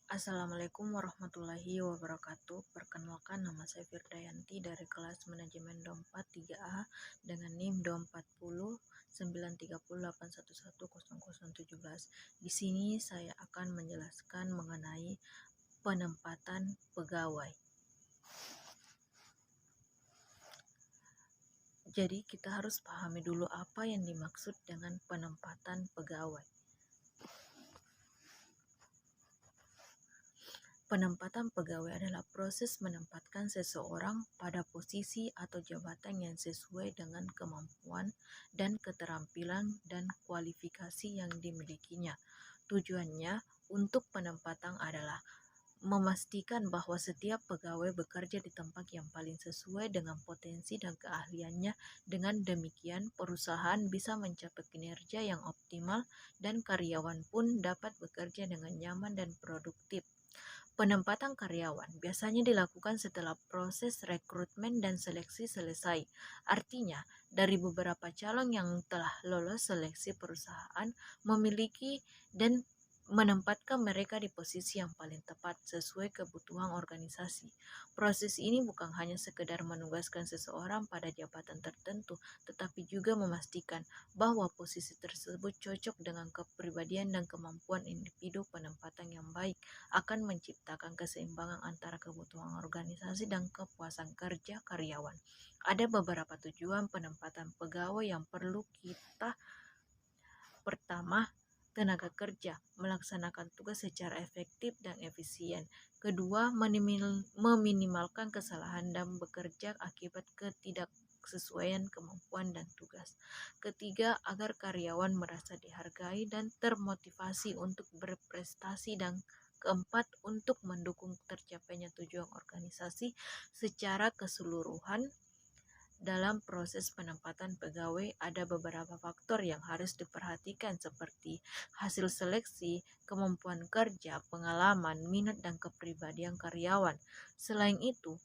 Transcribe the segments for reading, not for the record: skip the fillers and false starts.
Assalamualaikum warahmatullahi wabarakatuh. Perkenalkan, nama saya Firdayanti dari kelas Manajemen DOM 4 3A dengan NIM DOM 40 93081100017. Di sini saya akan menjelaskan mengenai penempatan pegawai. Jadi kita harus pahami dulu apa yang dimaksud dengan penempatan pegawai. Penempatan pegawai adalah proses menempatkan seseorang pada posisi atau jabatan yang sesuai dengan kemampuan dan keterampilan dan kualifikasi yang dimilikinya. Tujuannya untuk penempatan adalah memastikan bahwa setiap pegawai bekerja di tempat yang paling sesuai dengan potensi dan keahliannya. Dengan demikian, perusahaan bisa mencapai kinerja yang optimal dan karyawan pun dapat bekerja dengan nyaman dan produktif. Penempatan karyawan biasanya dilakukan setelah proses rekrutmen dan seleksi selesai. Artinya, dari beberapa calon yang telah lolos seleksi, perusahaan memiliki dan menempatkan mereka di posisi yang paling tepat sesuai kebutuhan organisasi. Proses ini bukan hanya sekedar menugaskan seseorang pada jabatan tertentu, tetapi juga memastikan bahwa posisi tersebut cocok dengan kepribadian dan kemampuan individu. Penempatan yang baik akan menciptakan keseimbangan antara kebutuhan organisasi dan kepuasan kerja karyawan. Ada beberapa tujuan penempatan pegawai yang perlu kita. Pertama, tenaga kerja melaksanakan tugas secara efektif dan efisien. Kedua, meminimalkan kesalahan dan bekerja akibat ketidaksesuaian kemampuan dan tugas. Ketiga, agar karyawan merasa dihargai dan termotivasi untuk berprestasi. Dan keempat, untuk mendukung tercapainya tujuan organisasi secara keseluruhan. Dalam proses penempatan pegawai, ada beberapa faktor yang harus diperhatikan seperti hasil seleksi, kemampuan kerja, pengalaman, minat, dan kepribadian karyawan. Selain itu,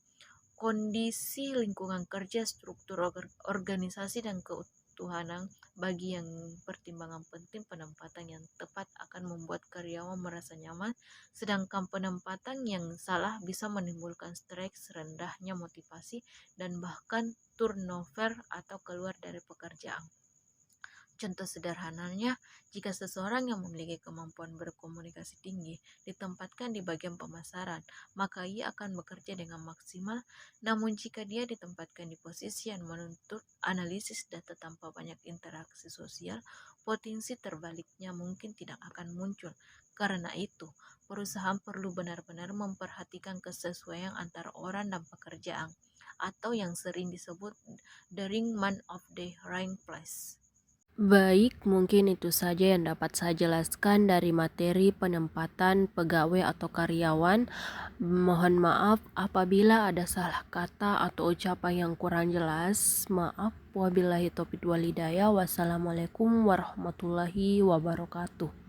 kondisi lingkungan kerja, struktur organisasi, dan keutuhan bagi yang pertimbangan penting. Penempatan yang tepat akan membuat karyawan merasa nyaman, sedangkan penempatan yang salah bisa menimbulkan stres, rendahnya motivasi, dan bahkan turnover atau keluar dari pekerjaan. Contoh sederhananya, jika seseorang yang memiliki kemampuan berkomunikasi tinggi ditempatkan di bagian pemasaran, maka ia akan bekerja dengan maksimal. Namun jika dia ditempatkan di posisi yang menuntut analisis data tanpa banyak interaksi sosial, potensi terbaliknya mungkin tidak akan muncul. Karena itu, perusahaan perlu benar-benar memperhatikan kesesuaian antara orang dan pekerjaan, atau yang sering disebut the ring man of the right place. Baik, mungkin itu saja yang dapat saya jelaskan dari materi penempatan pegawai atau karyawan. Mohon maaf apabila ada salah kata atau ucapan yang kurang jelas. Maaf, wabillahi taufiq wal hidayah. Wassalamualaikum warahmatullahi wabarakatuh.